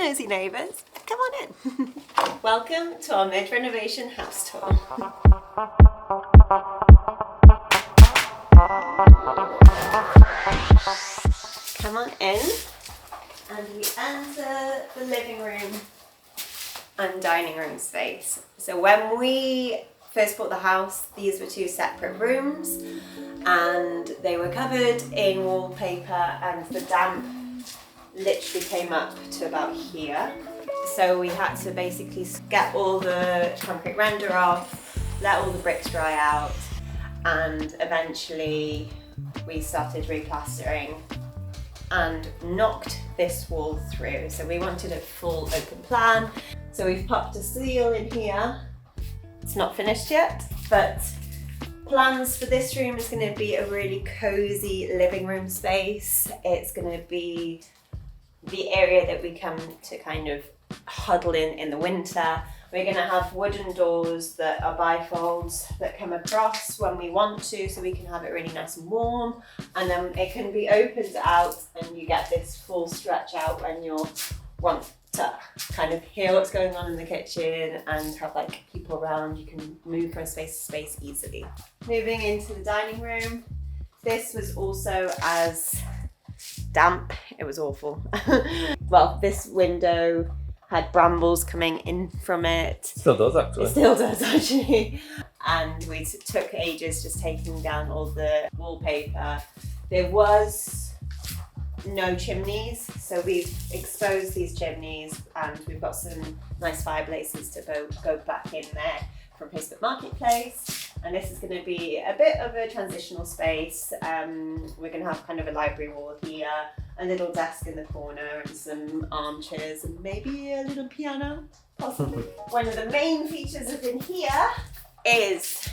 nosy neighbours. Come on in. Welcome to our mid-renovation house tour. Come on in, and we enter the living room and dining room space. So when we first bought the house, these were two separate rooms and they were covered in wallpaper, and the damp literally came up to about here. So we had to basically get all the concrete render off, let all the bricks dry out, and eventually we started replastering and knocked this wall through. So we wanted a full open plan. So we've popped a seal in here. It's not finished yet, but plans for this room is going to be a really cozy living room space. It's going to be the area that we come to kind of huddle in the winter. We're going to have wooden doors that are bifolds that come across when we want to, so we can have it really nice and warm, and then it can be opened out and you get this full stretch out when you want to kind of hear what's going on in the kitchen and have like people around. You can move from space to space easily. Moving into the dining room, this was also as damp. It was awful. Well, this window had brambles coming in from it. Still does, actually. It still does, actually. And we took ages just taking down all the wallpaper. There was no chimneys, so we've exposed these chimneys, and we've got some nice fireplaces to go back in there from Facebook Marketplace. And this is going to be a bit of a transitional space. We're going to have kind of a library wall here, a little desk in the corner, and some armchairs, and maybe a little piano, possibly. One of the main features of in here is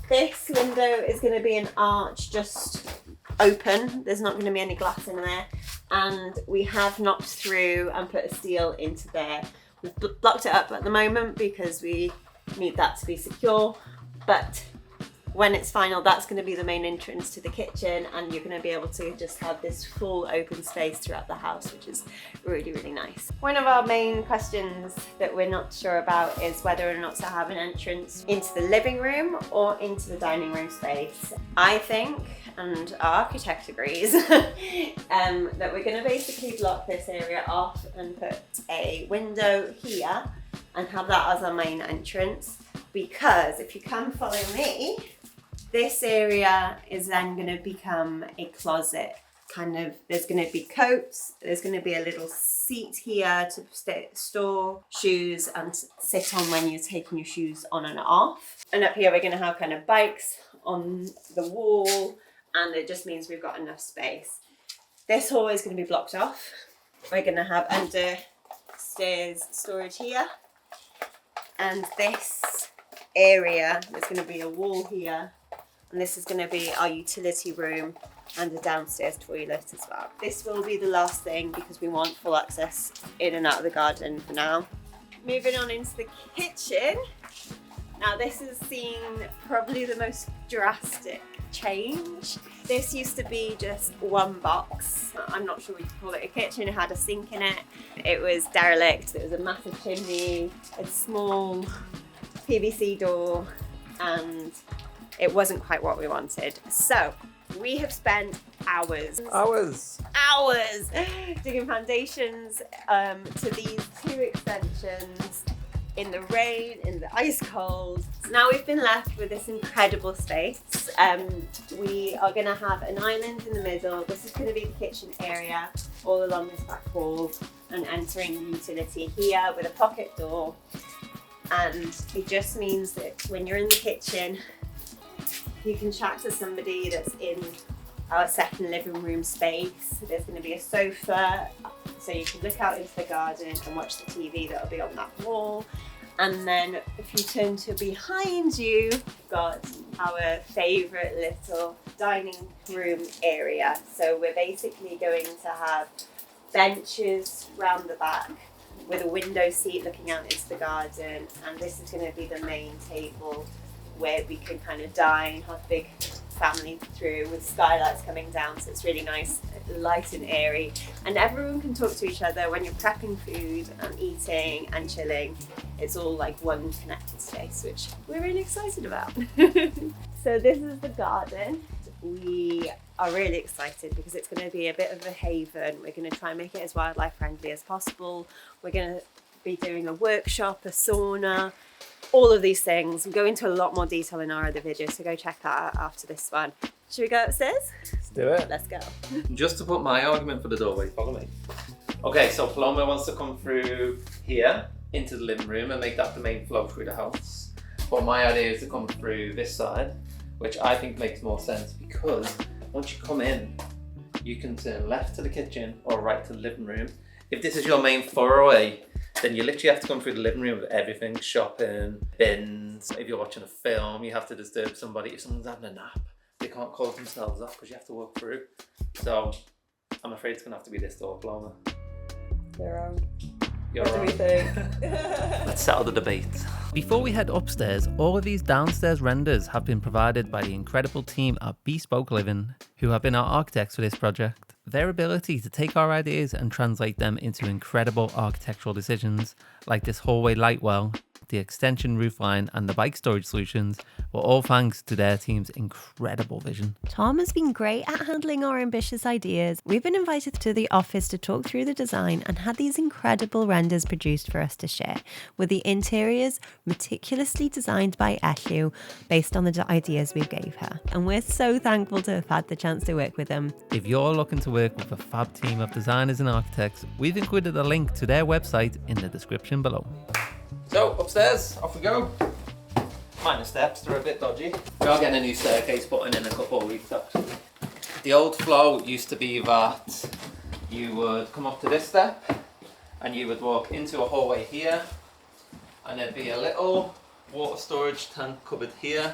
this window is going to be an arch, just open. There's not going to be any glass in there, and we have knocked through and put a steel into there. We've blocked it up at the moment because we need that to be secure, but when it's final, that's going to be the main entrance to the kitchen, and you're going to be able to just have this full open space throughout the house, which is really, really nice. One of our main questions that we're not sure about is whether or not to have an entrance into the living room or into the dining room space. I think, and our architect agrees, that we're going to basically block this area off and put a window here and have that as our main entrance, because if you come follow me, this area is then going to become a closet. Kind of, there's going to be coats, there's going to be a little seat here to store shoes and sit on when you're taking your shoes on and off. And up here we're going to have kind of bikes on the wall, and it just means we've got enough space. This hall is going to be blocked off. We're going to have under stairs storage here, and this area, there's going to be a wall here, and this is going to be our utility room and a downstairs toilet as well. This will be the last thing because we want full access in and out of the garden for now. Moving on into the kitchen. Now this has seen probably the most drastic change. This used to be just one box. I'm not sure we could call it a kitchen. It had a sink in it. It was derelict. There was a massive chimney, a small PVC door, and it wasn't quite what we wanted. So we have spent hours digging foundations to these two extensions in the rain, in the ice cold. Now we've been left with this incredible space. We are going to have an island in the middle. This is going to be the kitchen area all along this back wall, and entering the utility here with a pocket door. And it just means that when you're in the kitchen, you can chat to somebody that's in our second living room space. There's going to be a sofa, so you can look out into the garden and watch the TV that'll be on that wall. And then if you turn to behind you, you've got our favourite little dining room area. So we're basically going to have benches round the back with a window seat looking out into the garden, and this is going to be the main table where we can kind of dine, have big family through with skylights coming down, so it's really nice, light and airy, and everyone can talk to each other when you're prepping food and eating and chilling. It's all like one connected space, which we're really excited about. So this is the garden. We are really excited because it's going to be a bit of a haven. We're going to try and make it as wildlife friendly as possible. We're going to be doing a workshop, a sauna, all of these things. We go into a lot more detail in our other videos, so go check that out after this one. Should we go upstairs? Let's do it. Let's go. Just to put my argument for the doorway, follow me. Okay, so Paloma wants to come through here into the living room and make that the main flow through the house. But my idea is to come through this side, which I think makes more sense because once you come in, you can turn left to the kitchen or right to the living room. If this is your main foray, then you literally have to come through the living room with everything, shopping, bins. If you're watching a film, you have to disturb somebody. If someone's having a nap, they can't close themselves up because you have to walk through. So I'm afraid it's gonna have to be this door, Paloma. You're wrong. You're What do wrong. we think? Let's settle the debate. Before we head upstairs, all of these downstairs renders have been provided by the incredible team at Bespoke Living, who have been our architects for this project. Their ability to take our ideas and translate them into incredible architectural decisions, like this hallway light well, the extension roofline, and the bike storage solutions, were all thanks to their team's incredible vision. Tom has been great at handling our ambitious ideas. We've been invited to the office to talk through the design and had these incredible renders produced for us to share, with the interiors meticulously designed by Eshu based on the ideas we gave her. And we're so thankful to have had the chance to work with them. If you're looking to work with a fab team of designers and architects, we've included a link to their website in the description below. So upstairs, off we go. Minor steps, they're a bit dodgy. We are getting a new staircase put in a couple of weeks actually. The old flow used to be that you would come up to this step and you would walk into a hallway here and there'd be a little water storage tank cupboard here,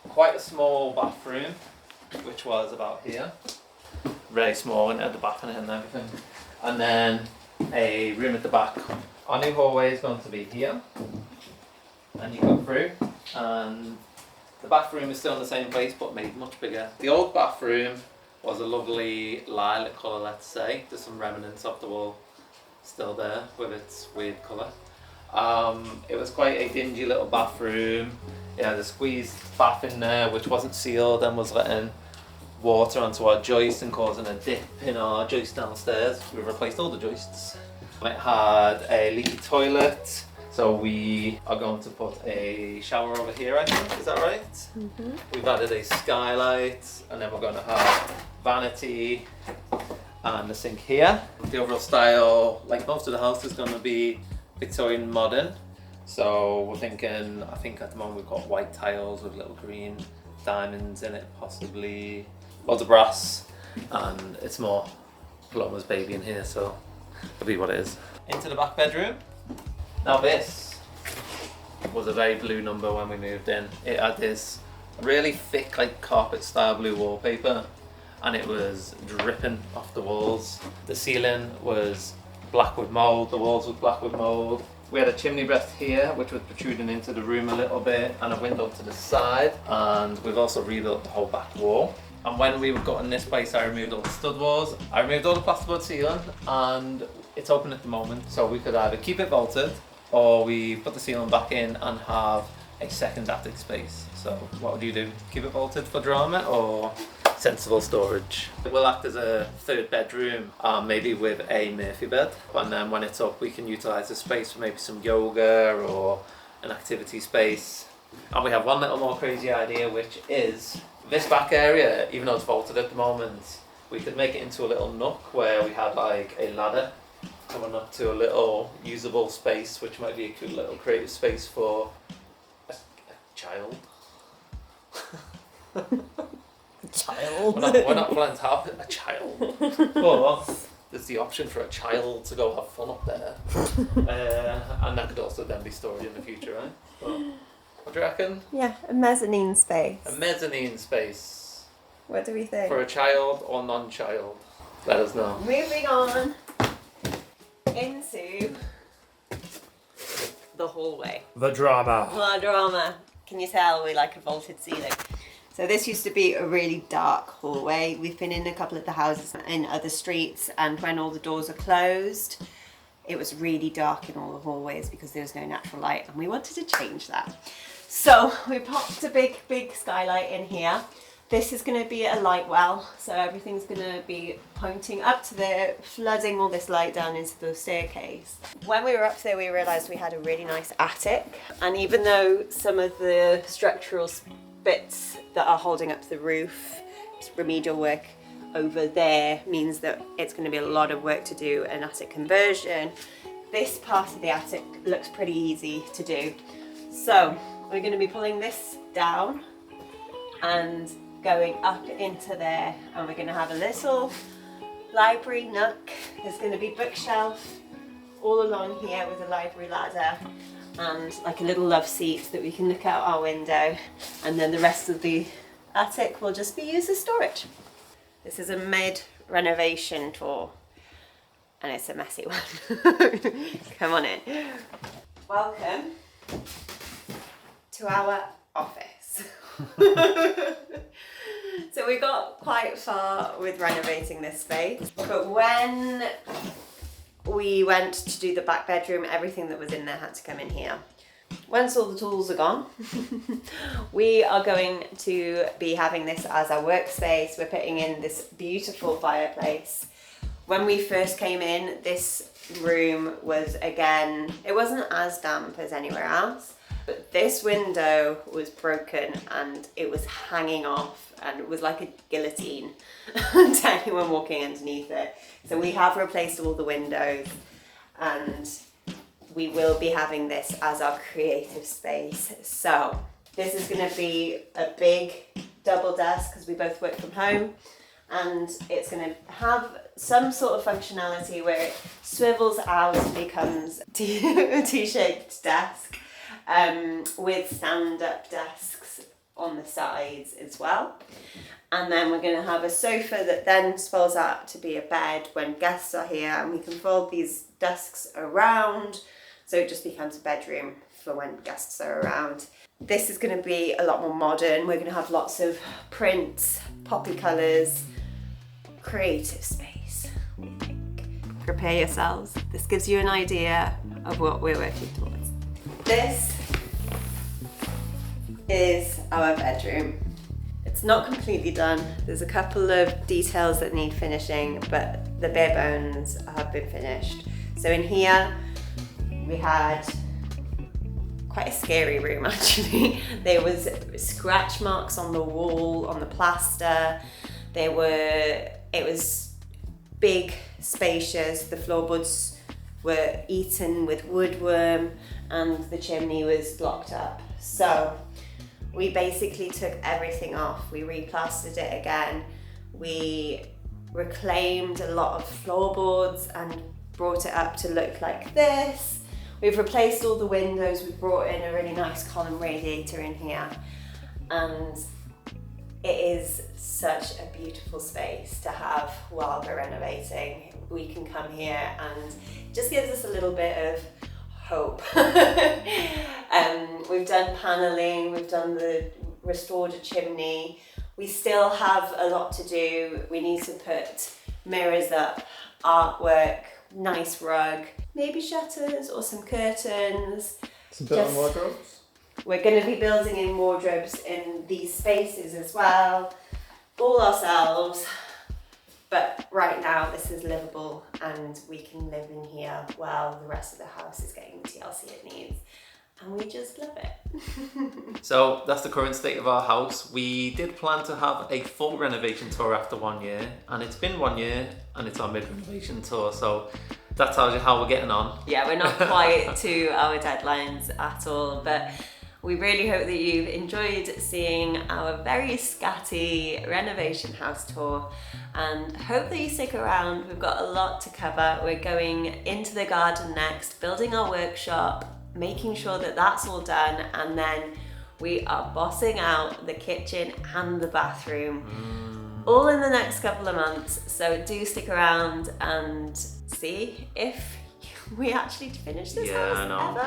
quite a small bathroom which was about here, very small and had the bath in it and everything, and then a room at the back. Our new hallway is going to be here, and you go through, and the bathroom is still in the same place but made much bigger. The old bathroom was a lovely lilac colour, let's say. There's some remnants of the wall still there with its weird colour. It was quite a dingy little bathroom. It had a squeezed bath in there which wasn't sealed and was letting water onto our joist and causing a dip in our joist downstairs. We replaced all the joists. It had a leaky toilet, so we are going to put a shower over here, I think, is that right? Mm-hmm. We've added a skylight, and then we're going to have vanity and the sink here. The overall style, like most of the house, is going to be Victorian modern. So we're thinking, I think at the moment we've got white tiles with little green diamonds in it, possibly lots of brass, and it's more Paloma's baby in here, so it'll be what it is. Into the back bedroom. Now this was a very blue number when we moved in. It had this really thick, like carpet style blue wallpaper, and it was dripping off the walls. The ceiling was black with mould, the walls were black with mould. We had a chimney breast here which was protruding into the room a little bit, and a window to the side, and we've also rebuilt the whole back wall. And when we got in this place, I removed all the stud walls, I removed all the plasterboard ceiling, and it's open at the moment. So we could either keep it vaulted, or we put the ceiling back in and have a second attic space. So what would you do? Keep it vaulted for drama, or sensible storage? It will act as a third bedroom, maybe with a Murphy bed. And then when it's up, we can utilise the space for maybe some yoga or an activity space. And we have one little more crazy idea, which is this back area, even though it's vaulted at the moment, we could make it into a little nook where we had like a ladder coming up to a little usable space, which might be a cool little creative space for a child. Child. We're not planning to have a child, but there's the option for a child to go have fun up there, and that could also then be stored in the future, right? But, what do you reckon? Yeah, a mezzanine space. A mezzanine space What do we think? for a child or non-child? Let us know. Moving on into the hallway. The drama. More drama. Can you tell we like a vaulted ceiling? So this used to be a really dark hallway. We've been in a couple of the houses in other streets, and when all the doors are closed, it was really dark in all the hallways because there was no natural light, and we wanted to change that. So we popped a big skylight in here. This is going to be a light well, so everything's going to be pointing up to there, flooding all this light down into the staircase. When we were up there, we realised we had a really nice attic, and even though some of the structural bits that are holding up the roof, remedial work over there means that it's going to be a lot of work to do an attic conversion, this part of the attic looks pretty easy to do. So we're going to be pulling this down and going up into there, and we're going to have a little library nook. There's going to be bookshelf all along here with a library ladder and like a little love seat that we can look out our window, and then the rest of the attic will just be used as storage. This is a mid-renovation tour, and it's a messy one. Come on in. Welcome to our office. So we got quite far with renovating this space, but when we went to do the back bedroom, everything that was in there had to come in here. Once all the tools are gone, we are going to be having this as our workspace. We're putting in this beautiful fireplace. When we first came in, this room was, again, it wasn't as damp as anywhere else, but this window was broken and it was hanging off, and it was like a guillotine to anyone walking underneath it. So we have replaced all the windows, and we will be having this as our creative space. So this is going to be a big double desk because we both work from home, and it's going to have some sort of functionality where it swivels out and becomes a T-shaped desk, with stand-up desks on the sides as well. And then we're going to have a sofa that then spills out to be a bed when guests are here, and we can fold these desks around so it just becomes a bedroom for when guests are around. This is going to be a lot more modern. We're going to have lots of prints, poppy colours, creative space, we think. Prepare yourselves. This gives you an idea of what we're working towards. This is our bedroom. It's not completely done. There's a couple of details that need finishing, but the bare bones have been finished. So in here, we had quite a scary room actually. There was scratch marks on the wall, on the plaster. It was big, spacious. The floorboards were eaten with woodworm, and the chimney was blocked up. So we basically took everything off. We replastered it again. We reclaimed a lot of floorboards and brought it up to look like this. We've replaced all the windows. We've brought in a really nice column radiator in here, and it is such a beautiful space to have while we're renovating. We can come here and it just gives us a little bit of hope. We've done paneling, we've restored a chimney. We still have a lot to do. We need to put mirrors up, artwork, nice rug, maybe shutters or some curtains. Some built-in wardrobes. We're going to be building in wardrobes in these spaces as well, all ourselves. But right now this is livable, and we can live in here while the rest of the house is getting the TLC it needs. And we just love it. So that's the current state of our house. We did plan to have a full renovation tour after 1 year, and it's been 1 year and it's our mid-renovation tour. So that tells you how we're getting on. Yeah, we're not quite to our deadlines at all, but we really hope that you've enjoyed seeing our very scatty renovation house tour, and hope that you stick around. We've got a lot to cover. We're going into the garden next, building our workshop, making sure that that's all done, and then we are bossing out the kitchen and the bathroom all in the next couple of months. So do stick around and see if we actually finish this Yeah, house I know.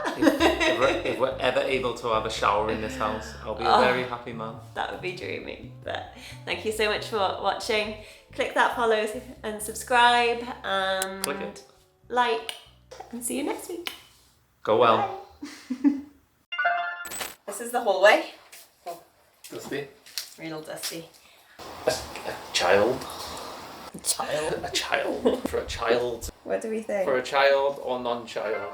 ever. If we're ever able to have a shower in this house, I'll be a very happy man. That would be dreamy. But thank you so much for watching. Click that follow and subscribe and Click it. like, and see you next week. Go well. Bye. This is the hallway. Dusty. Real dusty. A child. Child. A child. For a child. What do we think? For a child or non-child.